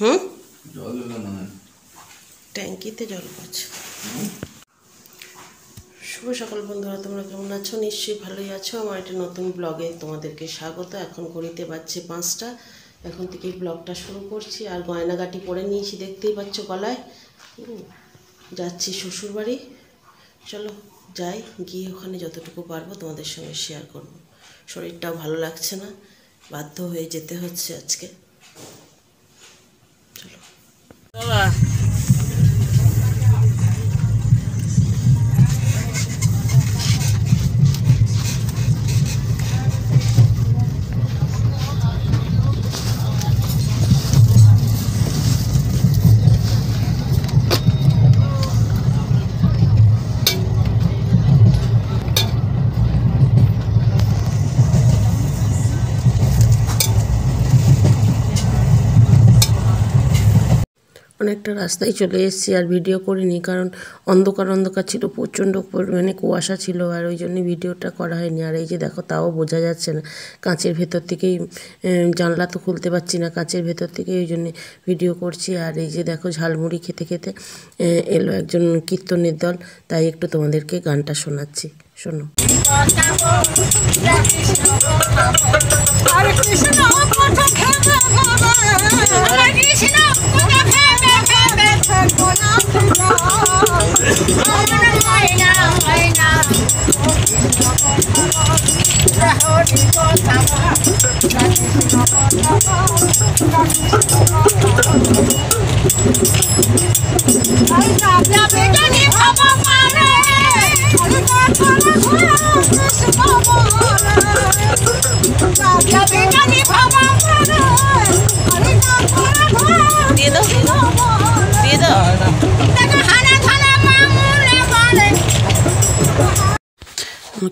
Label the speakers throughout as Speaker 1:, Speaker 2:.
Speaker 1: হুম, ট্যাঙ্কিতে জল পাচ্ছে। শুভ সকাল বন্ধুরা, তোমরা কেমন আছো? নিশ্চয়ই ভালোই আছো। আমার একটা নতুন ব্লগে তোমাদেরকে স্বাগত। এখন ঘড়িতে বাজছে 5টা। এখন থেকেই ব্লগটা শুরু করছি। আর গয়নাগাটি পরে নিয়েছি, দেখতেই পাচ্ছ গলায়। যাচ্ছি শ্বশুরবাড়ি। চলো যাই, গিয়ে ওখানে যতটুকু পারবো তোমাদের সঙ্গে শেয়ার করব। শরীরটাও ভালো লাগছে না, বাধ্য হয়ে যেতে হচ্ছে আজকে। চলো। অনেকটা রাস্তায় চলে এসেছি, আর ভিডিও করিনি কারণ অন্ধকার ছিল, প্রচণ্ড পরিমাণে কুয়াশা ছিল, আর ওই জন্য ভিডিওটা করা হয়নি। আর এই যে দেখো, তাও বোঝা যাচ্ছে না, কাঁচের ভেতর থেকেই জানলা তো খুলতে পারছি না, কাঁচের ভেতর থেকেই ওই জন্যে ভিডিও করছি। আর এই যে দেখো, ঝালমুড়ি খেতে খেতে এলো একজন কীর্তনের দল, তাই একটু তোমাদেরকে গানটা শোনাচ্ছি, শোনো।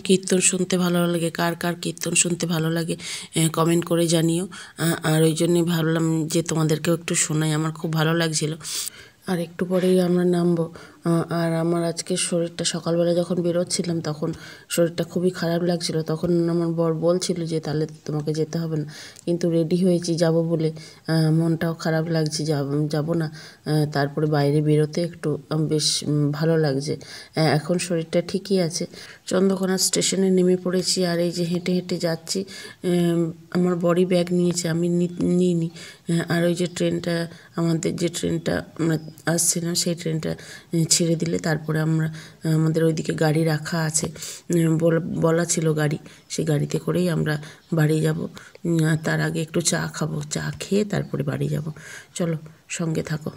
Speaker 1: কীর্তন শুনতে ভালো লাগে, কার কার কীর্তন শুনতে ভালো লাগে কমেন্ট করে জানিও। আর ওই জন্যই ভাবলাম যে তোমাদেরকেও একটু শোনাই, আমার খুব ভালো লাগছিল। আর একটু পরেই আমরা নামবো। আর আমার আজকে শরীরটা, সকালবেলা যখন বেরোচ্ছিলাম তখন শরীরটা খুবই খারাপ লাগছিল। তখন আমার বর বলছিল যে তাহলে তোমাকে যেতে হবে না, কিন্তু রেডি হয়েছি যাব বলে, মনটাও খারাপ লাগছে, যাব না। তারপরে বাইরে বেরোতে একটু বেশ ভালো লাগছে। এখন শরীরটা ঠিকই আছে। চন্দ্রকোনা স্টেশনে নেমে পড়েছি, আর এই যে হেঁটে হেঁটে যাচ্ছি। আমার বরই ব্যাগ নিয়েছে, আমি নিইনি। আর ওই যে ট্রেনটা, আমাদের যে ট্রেনটা আমরা আসছিলাম, সেই ট্রেনটা ছেড়ে দিলে তারপরে আমাদের ওইদিকে গাড়ি রাখা আছে, বলা ছিল গাড়ি, সেই গাড়িতে করেই আমরা বাড়ি যাব। তার আগে একটু চা খাবো, চা খেয়ে তারপরে বাড়ি যাব। চলো, সঙ্গে থাকো।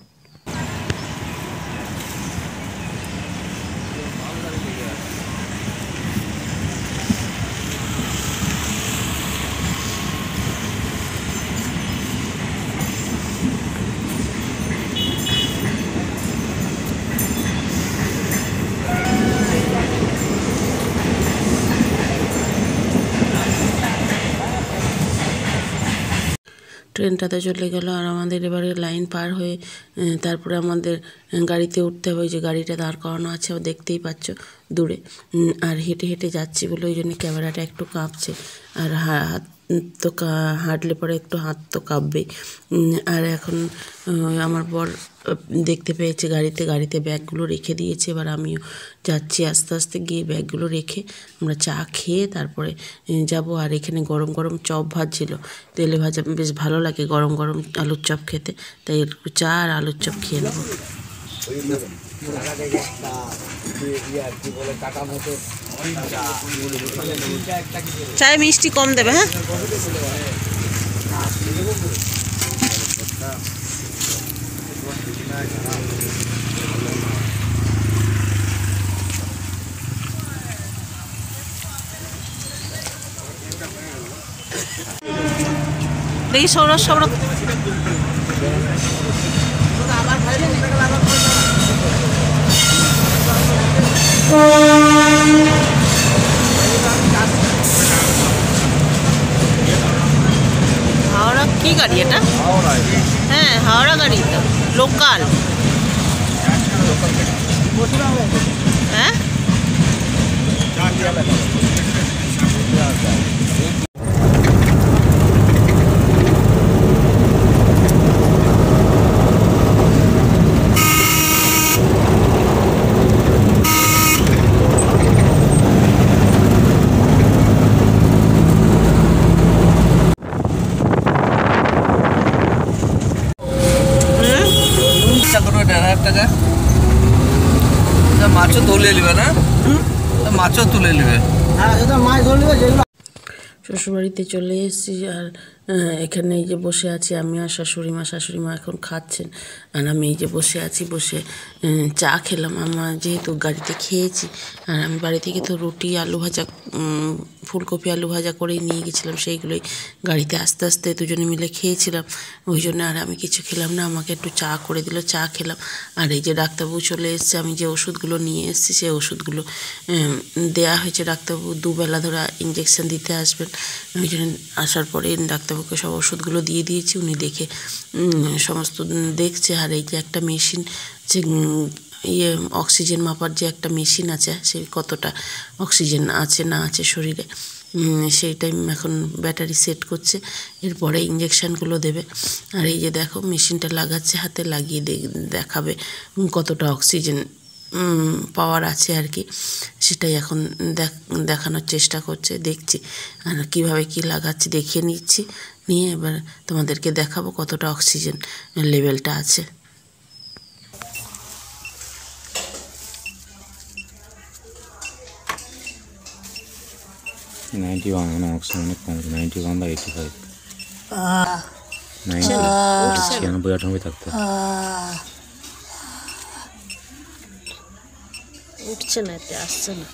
Speaker 1: ট্রেনটাতে চলে গেল, আর আমাদের এবারে লাইন পার হয়ে তারপরে আমাদের গাড়িতে উঠতে হবে। ওই যে গাড়িটা দাঁড় করানো আছে, ও দেখতেই পাচ্ছ দূরে। আর হেঁটে হেঁটে যাচ্ছি বলে ওই জন্য ক্যামেরাটা একটু কাঁপছে, আর হাত তো হাঁটলে পরে একটু হাত তো কাঁপবেই। আর এখন আমার বর দেখতে পেয়েছে গাড়িতে ব্যাগগুলো রেখে দিয়েছে। এবার আমিও যাচ্ছি আস্তে আস্তে, গিয়ে ব্যাগগুলো রেখে আমরা চা খেয়ে তারপরে যাব। আর এখানে গরম গরম চপ ভাজছিল, তেলে ভাজা, বেশ ভালো লাগে গরম গরম আলুর চপ খেতে, তাই একটু চা আর আলুর চপ খেয়ে নেবো। চায়ে মিষ্টি কম দেবে, হ্যাঁ? দেখি সৌরভ হাওড়া কি গাড়ি এটা? হ্যাঁ, হাওড়া গাড়ি তো, লোকাল। হ্যাঁ,
Speaker 2: টাকা মাছও তুলে নেবে না, মাছও তুলে নেবে।
Speaker 1: শ্বশুরবাড়িতে চলে এসেছি আর এখানে এই যে বসে আছি আমি আর শাশুড়ি মা এখন খাচ্ছেন আর আমি এই যে বসে আছি, বসে চা খেলাম। আমার যেহেতু গাড়িতে খেয়েছি আর আমি বাড়ি থেকে তো রুটি আলু ভাজা ফুলকপি আলু ভাজা করেই নিয়ে গেছিলাম, সেইগুলোই গাড়িতে আস্তে আস্তে দুজনে মিলে খেয়েছিলাম। ওই জন্য আর আমি কিছু খেলাম না, আমাকে একটু চা করে দিল, চা খেলাম। আর এই যে ডাক্তারবাবু চলে এসছে, আমি যে ওষুধগুলো নিয়ে এসেছি সেই ওষুধগুলো দেয়া হয়েছে। ডাক্তারবাবু দুবেলা ধরে ইঞ্জেকশন দিতে আসবেন, ওই জন্য আসার পরে ডাক্তারবাবুকে সব ওষুধগুলো দিয়ে দিয়েছি, উনি দেখে সমস্ত দেখছে। আর এই যে একটা মেশিন যে অক্সিজেন মাপার যে একটা মেশিন আছে, সে কতটা অক্সিজেন আছে না আছে শরীরে সেইটাই এখন ব্যাটারি সেট করছে, এরপরে ইঞ্জেকশানগুলো দেবে। আর এই যে দেখো মেশিনটা লাগাচ্ছে, হাতে লাগিয়ে দেখাবে কতটা অক্সিজেন পাওয়ার আছে আর কি, সেটাই এখন দেখানোর চেষ্টা করছে। দেখছি আর কীভাবে কী লাগাচ্ছি দেখিয়ে নিচ্ছি, নিয়ে এবার তোমাদেরকে দেখাবো কতটা অক্সিজেন লেভেলটা আছে।
Speaker 3: অক্সিজেন অনেক কম, 91 বা 85, 96-98 থাকতো।
Speaker 1: উঠছে না, এতে আসছে না,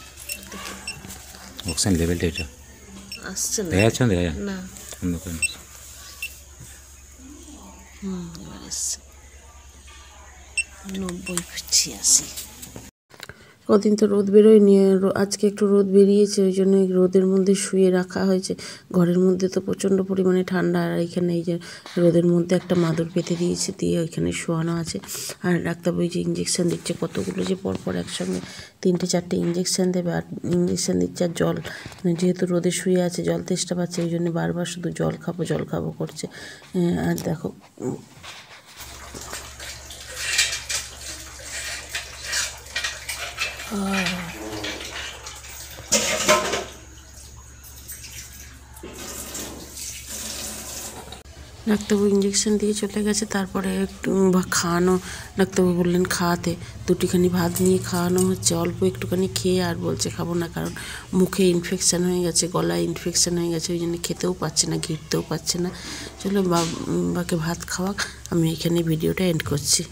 Speaker 3: অক্সিজেন লেভেলটা এটা
Speaker 1: আসছে না,
Speaker 3: দেখা যাচ্ছে না, দেখা যায়
Speaker 1: না
Speaker 3: অন্ধকার।
Speaker 1: এবার এসছে 90-85। কদিন তো রোদ বেরোয়নি, আজকে একটু রোদ বেরিয়েছে, ওই জন্য রোদের মধ্যে শুয়ে রাখা হয়েছে। ঘরের মধ্যে তো প্রচণ্ড পরিমাণে ঠান্ডা, আর এখানে এই যে রোদের মধ্যে একটা মাদুর পেতে দিয়েছে, দিয়ে ওইখানে শোয়ানো আছে। আর ডাক্তারবাবু যে ইঞ্জেকশান দিচ্ছে, কতগুলো যে পরপর একসঙ্গে 3-4টে ইঞ্জেকশান দেবে, আর ইঞ্জেকশান দিচ্ছে। আর জল, যেহেতু রোদে শুয়ে আছে জল তেষ্টা পাচ্ছে, ওই জন্য বারবার শুধু জল খাবো করছে। আর দেখো ডাক্তারবাবু ইঞ্জেকশন দিয়ে চলে গেছে, তারপরে একটু খাওয়ানো, ডাক্তারবাবু বললেন খাওয়াতে, দুটিখানি ভাত নিয়ে খাওয়ানো হচ্ছে, অল্প একটুখানি খেয়ে আর বলছে খাবো না, কারণ মুখে ইনফেকশান হয়ে গেছে, গলায় ইনফেকশান হয়ে গেছে, ওই জন্য খেতেও পাচ্ছে না, ঘিরতেও পাচ্ছে না। চলো বাবাকে ভাত খাওয়াক, আমি এখানে ভিডিওটা এন্ড করছি।